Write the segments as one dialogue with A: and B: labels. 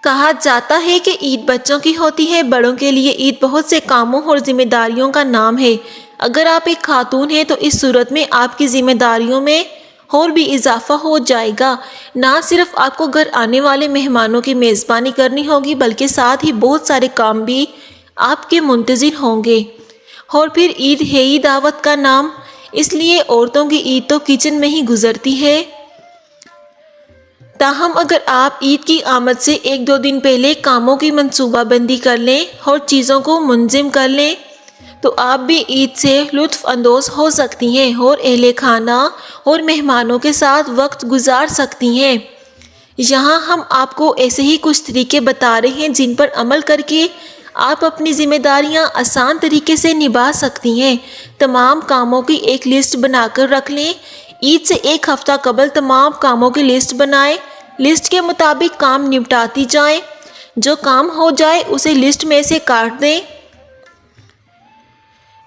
A: کہا جاتا ہے کہ عید بچوں کی ہوتی ہے، بڑوں کے لیے عید بہت سے کاموں اور ذمہ داریوں کا نام ہے۔ اگر آپ ایک خاتون ہیں تو اس صورت میں آپ کی ذمہ داریوں میں اور بھی اضافہ ہو جائے گا۔ نہ صرف آپ کو گھر آنے والے مہمانوں کی میزبانی کرنی ہوگی بلکہ ساتھ ہی بہت سارے کام بھی آپ کے منتظر ہوں گے۔ اور پھر عید ہے ہی دعوت کا نام، اس لیے عورتوں کی عید تو کچن میں ہی گزرتی ہے۔ تاہم اگر آپ عید کی آمد سے 1-2 دن پہلے کاموں کی منصوبہ بندی کر لیں اور چیزوں کو منظم کر لیں تو آپ بھی عید سے لطف اندوز ہو سکتی ہیں اور اہل خانہ اور مہمانوں کے ساتھ وقت گزار سکتی ہیں۔ یہاں ہم آپ کو ایسے ہی کچھ طریقے بتا رہے ہیں جن پر عمل کر کے آپ اپنی ذمہ داریاں آسان طریقے سے نبھا سکتی ہیں۔ تمام کاموں کی ایک لسٹ بنا کر رکھ لیں۔ عید سے 1 ہفتہ قبل تمام کاموں کی لسٹ بنائیں۔ لسٹ کے مطابق کام نپٹاتی جائیں۔ جو کام ہو جائے اسے لسٹ میں سے کاٹ دیں۔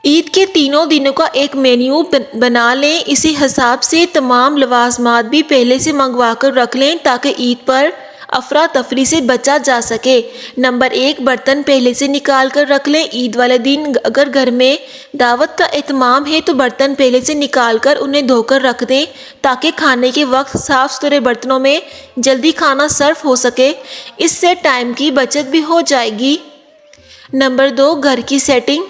A: عید کے 3 دنوں کا ایک مینیو بنا لیں۔ اسی حساب سے تمام لوازمات بھی پہلے سے منگوا کر رکھ لیں تاکہ عید پر افراتفری سے بچا جا سکے۔ نمبر 1، برتن پہلے سے نکال کر رکھ لیں۔ عید والے دن اگر گھر میں دعوت کا اہتمام ہے تو برتن پہلے سے نکال کر انہیں دھو کر رکھ دیں تاکہ کھانے کے وقت صاف ستھرے برتنوں میں جلدی کھانا سرو ہو سکے۔ اس سے ٹائم کی بچت بھی ہو جائے گی۔ نمبر 2، گھر کی سیٹنگ۔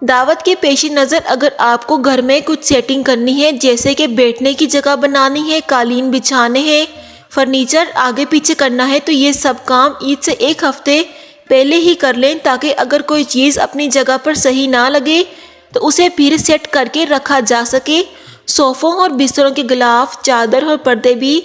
A: دعوت کے پیش نظر اگر آپ کو گھر میں کچھ سیٹنگ کرنی ہے جیسے کہ بیٹھنے کی جگہ بنانی ہے، قالین بچھانے ہیں، فرنیچر آگے پیچھے کرنا ہے تو یہ سب کام عید سے 1 ہفتے پہلے ہی کر لیں تاکہ اگر کوئی چیز اپنی جگہ پر صحیح نہ لگے تو اسے پھر سیٹ کر کے رکھا جا سکے۔ صوفوں اور بستروں کے غلاف، چادر اور پردے بھی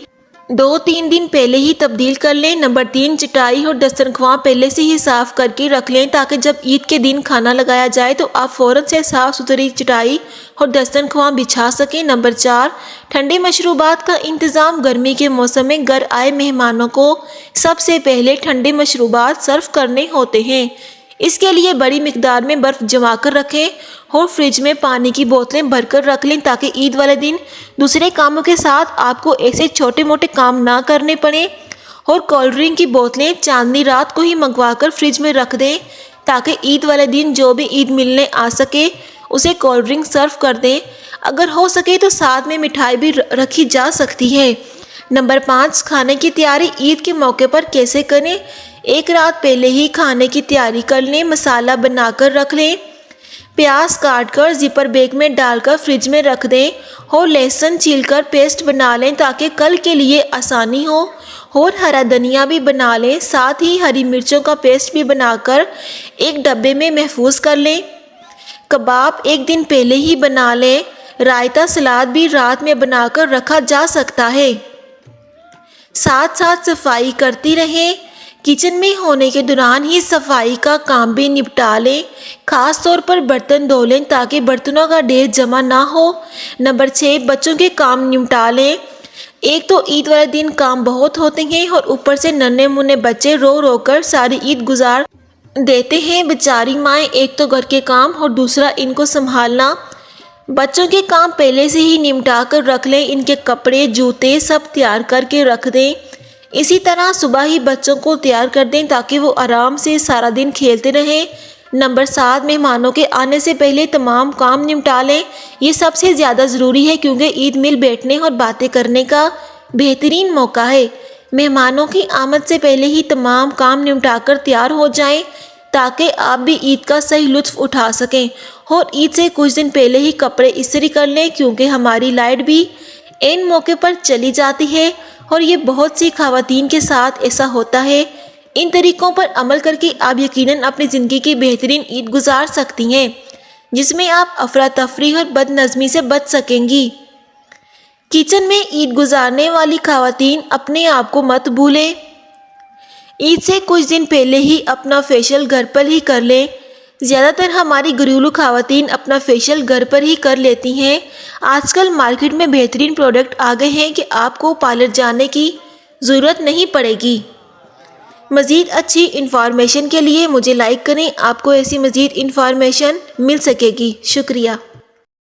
A: 2-3 دن پہلے ہی تبدیل کر لیں۔ نمبر 3، چٹائی اور دسترخوان پہلے سے ہی صاف کر کے رکھ لیں تاکہ جب عید کے دن کھانا لگایا جائے تو آپ فوراً سے صاف ستھری چٹائی اور دسترخوان بچھا سکیں۔ نمبر 4، ٹھنڈے مشروبات کا انتظام۔ گرمی کے موسم میں گھر آئے مہمانوں کو سب سے پہلے ٹھنڈے مشروبات سرو کرنے ہوتے ہیں۔ اس کے لیے بڑی مقدار میں برف جما کر رکھیں اور فریج میں پانی کی بوتلیں بھر کر رکھ لیں تاکہ عید والے دن دوسرے کاموں کے ساتھ آپ کو ایسے چھوٹے موٹے کام نہ کرنے پڑیں۔ اور کولڈ ڈرنک کی بوتلیں چاندنی رات کو ہی منگوا کر فریج میں رکھ دیں تاکہ عید والے دن جو بھی عید ملنے آ سکے اسے کولڈ ڈرنک سرو کر دیں۔ اگر ہو سکے تو ساتھ میں مٹھائی بھی رکھی جا سکتی ہے۔ نمبر 5، کھانے کی تیاری عید کے موقع پر کیسے کریں۔ 1 رات پہلے ہی کھانے کی تیاری کر لیں۔ مسالہ بنا کر رکھ لیں۔ پیاز کاٹ کر زپر بیگ میں ڈال کر فریج میں رکھ دیں اور لہسن چھیل کر پیسٹ بنا لیں تاکہ کل کے لیے آسانی ہو۔ اور ہرا دھنیا بھی بنا لیں، ساتھ ہی ہری مرچوں کا پیسٹ بھی بنا کر ایک ڈبے میں محفوظ کر لیں۔ کباب 1 دن پہلے ہی بنا لیں۔ رائتہ سلاد بھی رات میں بنا کر رکھا جا سکتا ہے۔ ساتھ ساتھ صفائی کرتی رہیں۔ کچن میں ہونے کے دوران ہی صفائی کا کام بھی نپٹا لیں، خاص طور پر برتن دھو لیں تاکہ برتنوں کا ڈھیر جمع نہ ہو۔ نمبر 6، بچوں کے کام نمٹا لیں۔ ایک تو عید والے دن کام بہت ہوتے ہیں اور اوپر سے ننھے منھے بچے رو رو کر ساری عید گزار دیتے ہیں۔ بیچاری مائیں، ایک تو گھر کے کام اور دوسرا ان کو سنبھالنا۔ بچوں کے کام پہلے سے ہی نمٹا کر رکھ لیں۔ ان کے کپڑے، جوتے سب تیار کر کے رکھ دیں۔ اسی طرح صبح ہی بچوں کو تیار کر دیں تاکہ وہ آرام سے سارا دن کھیلتے رہیں۔ نمبر 7، مہمانوں کے آنے سے پہلے تمام کام نمٹا لیں۔ یہ سب سے زیادہ ضروری ہے کیونکہ عید مل بیٹھنے اور باتیں کرنے کا بہترین موقع ہے۔ مہمانوں کی آمد سے پہلے ہی تمام کام نمٹا کر تیار ہو جائیں تاکہ آپ بھی عید کا صحیح لطف اٹھا سکیں۔ اور عید سے کچھ دن پہلے ہی کپڑے استری کر لیں کیونکہ ہماری لائٹ بھی عین موقع پر چلی جاتی ہے اور یہ بہت سی خواتین کے ساتھ ایسا ہوتا ہے۔ ان طریقوں پر عمل کر کے آپ یقیناً اپنی زندگی کی بہترین عید گزار سکتی ہیں جس میں آپ افراتفری اور بد نظمی سے بچ سکیں گی۔ کچن میں عید گزارنے والی خواتین اپنے آپ کو مت بھولیں۔ عید سے کچھ دن پہلے ہی اپنا فیشل گھر پر ہی کر لیں۔ زیادہ تر ہماری گھریلو خواتین اپنا فیشل گھر پر ہی کر لیتی ہیں۔ آج کل مارکیٹ میں بہترین پروڈکٹ آ گئے ہیں کہ آپ کو پارلر جانے کی ضرورت نہیں پڑے گی۔ مزید اچھی انفارمیشن کے لیے مجھے لائک کریں، آپ کو ایسی مزید انفارمیشن مل سکے گی۔ شکریہ۔